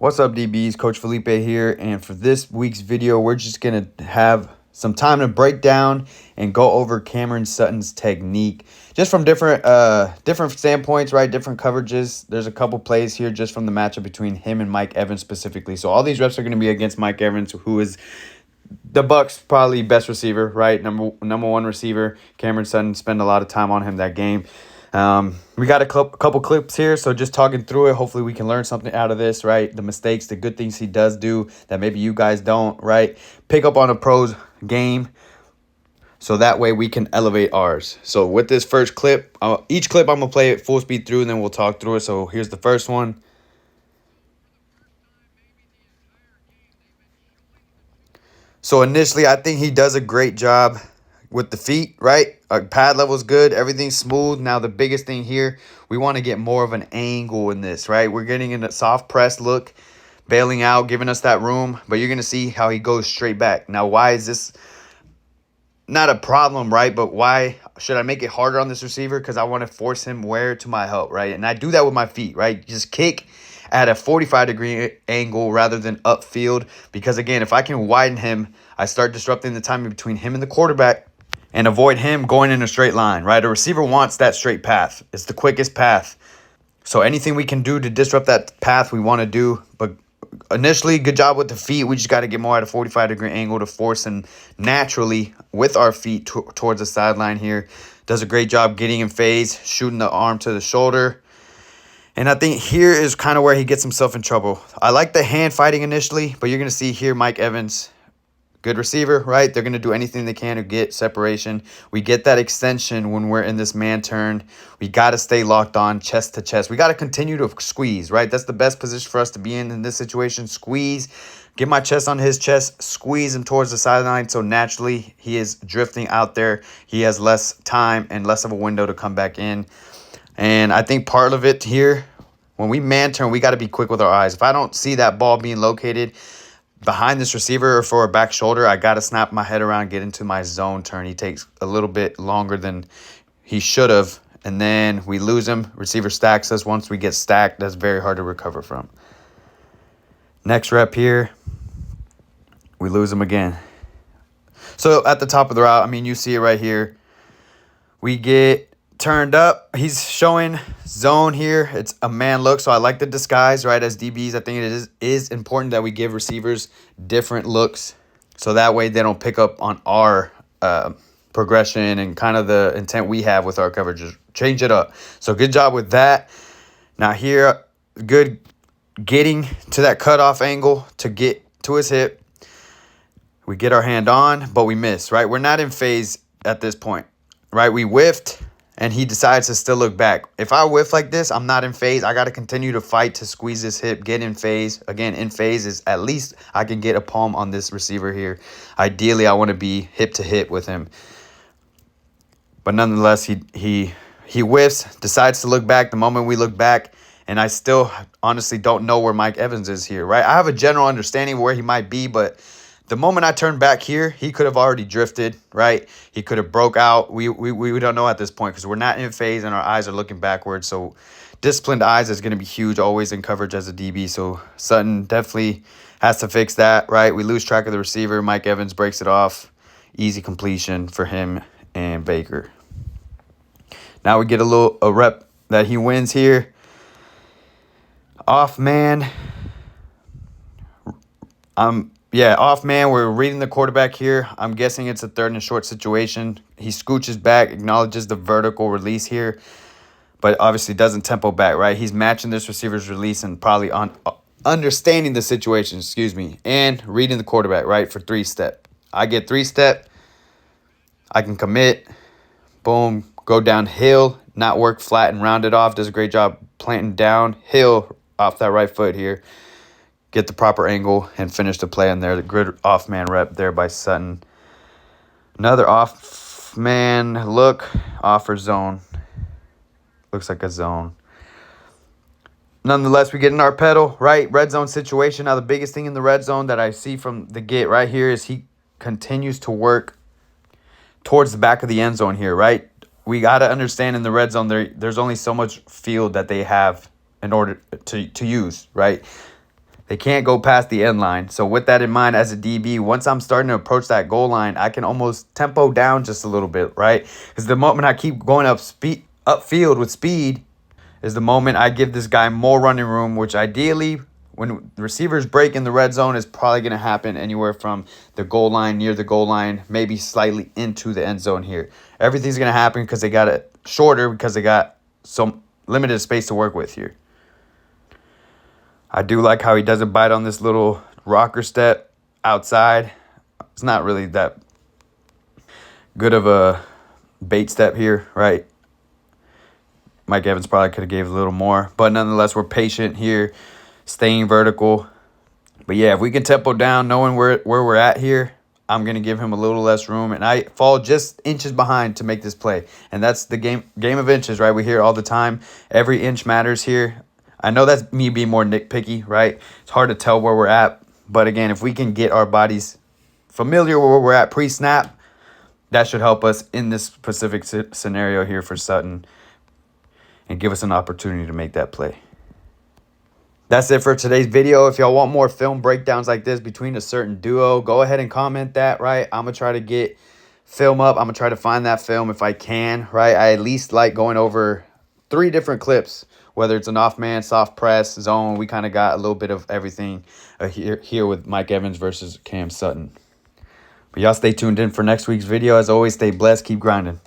What's up, DBs? Coach Felipe here, and for this week's video, we're just gonna have some time to break down and go over Cameron Sutton's technique, just from different standpoints, right? Different coverages. There's a couple plays here just from the matchup between him and Mike Evans specifically. So all these reps are gonna be against Mike Evans, who is the Bucks' probably best receiver, right? Number one receiver. Cameron Sutton spent a lot of time on him that game. We got a couple clips here, so just talking through it. Hopefully we can learn something out of this, right? The mistakes, the good things he does do that maybe you guys don't, right? Pick up on a pro's game so that way we can elevate ours. So with this first clip, each clip I'm going to play it full speed through and then we'll talk through it. So here's the first one. So initially, I think he does a great job with the feet, right? Pad level is good. Everything's smooth. Now, the biggest thing here, we want to get more of an angle in this, right? We're getting in a soft press look, bailing out, giving us that room. But you're going to see how he goes straight back. Now, why is this not a problem, right? But why should I make it harder on this receiver? Because I want to force him where to my help, right? And I do that with my feet, right? Just kick at a 45-degree angle rather than upfield. Because, again, if I can widen him, I start disrupting the timing between him and the quarterback and avoid him going in a straight line, right? A receiver wants that straight path. It's the quickest path. So anything we can do to disrupt that path, we want to do. But initially, good job with the feet. We just got to get more at a 45-degree angle to force him naturally with our feet towards the sideline here. Does a great job getting in phase, shooting the arm to the shoulder. And I think here is kind of where he gets himself in trouble. I like the hand fighting initially, but you're going to see here Mike Evans, good receiver, right? They're going to do anything they can to get separation. We get that extension when we're in this man turn. We got to stay locked on chest to chest. We got to continue to squeeze, right? That's the best position for us to be in this situation. Squeeze, get my chest on his chest, squeeze him towards the sideline. So naturally, he is drifting out there. He has less time and less of a window to come back in. And I think part of it here, when we man turn, we got to be quick with our eyes. If I don't see that ball being located behind this receiver or for a back shoulder, I got to snap my head around, get into my zone turn. He takes a little bit longer than he should have, and then we lose him. Receiver stacks us. Once we get stacked, that's very hard to recover from. Next rep here, we lose him again. So at the top of the route, I mean, you see it right here. We get turned up. He's showing zone here. It's a man look, so I like the disguise, right? As DBs, I think it is important that we give receivers different looks so that way they don't pick up on our progression and kind of the intent we have with our coverages. Change it up. So good job with that. Now here, good getting to that cutoff angle to get to his hip. We get our hand on, but we miss, right? We're not in phase at this point, right? We whiffed, and he decides to still look back. If I whiff like this, I'm not in phase. I got to continue to fight to squeeze this hip, get in phase. Again, in phase is at least I can get a palm on this receiver here. Ideally, I want to be hip to hip with him. But nonetheless, he whiffs, decides to look back. The moment we look back, and I still honestly don't know where Mike Evans is here, right? I have a general understanding where he might be, but the moment I turn back here, he could have already drifted, right? He could have broke out. We don't know at this point because we're not in phase and our eyes are looking backwards. So disciplined eyes is going to be huge always in coverage as a DB. So Sutton definitely has to fix that, right? We lose track of the receiver. Mike Evans breaks it off. Easy completion for him and Baker. Now we get a rep that he wins here. Off man. Off man, we're reading the quarterback here. I'm guessing it's a 3rd and short situation. He scooches back, acknowledges the vertical release here, but obviously doesn't tempo back, right? He's matching this receiver's release and probably understanding the situation, and reading the quarterback, right, for 3-step. I get 3-step. I can commit. Boom. Go downhill, not work flat and round it off. Does a great job planting downhill off that right foot here. Get the proper angle and finish the play in there. The good off-man rep there by Sutton. Another off-man look. Offer zone. Looks like a zone. Nonetheless, we get in our pedal, right? Red zone situation. Now, the biggest thing in the red zone that I see from the get right here is he continues to work towards the back of the end zone here, right? We got to understand in the red zone, there's only so much field that they have in order to use, right? They can't go past the end line. So with that in mind, as a DB, once I'm starting to approach that goal line, I can almost tempo down just a little bit, right? Because the moment I keep going upfield with speed is the moment I give this guy more running room, which ideally, when the receivers break in the red zone, is probably going to happen anywhere from the goal line, near the goal line, maybe slightly into the end zone here. Everything's going to happen because they got it shorter, because they got some limited space to work with here. I do like how he doesn't bite on this little rocker step outside. It's not really that good of a bait step here, right? Mike Evans probably could have gave a little more. But nonetheless, we're patient here, staying vertical. But yeah, if we can tempo down, knowing where we're at here, I'm going to give him a little less room. And I fall just inches behind to make this play. And that's the game of inches, right? We hear it all the time. Every inch matters here. I know that's me being more nitpicky, right? It's hard to tell where we're at. But again, if we can get our bodies familiar with where we're at pre-snap, that should help us in this specific scenario here for Sutton and give us an opportunity to make that play. That's it for today's video. If y'all want more film breakdowns like this between a certain duo, go ahead and comment that, right? I'm going to try to get film up. I'm going to try to find that film if I can, right? I at least like going over 3 different clips, whether it's an off man, soft press, zone. We kind of got a little bit of everything here with Mike Evans versus Cam Sutton. But y'all stay tuned in for next week's video. As always, stay blessed, keep grinding.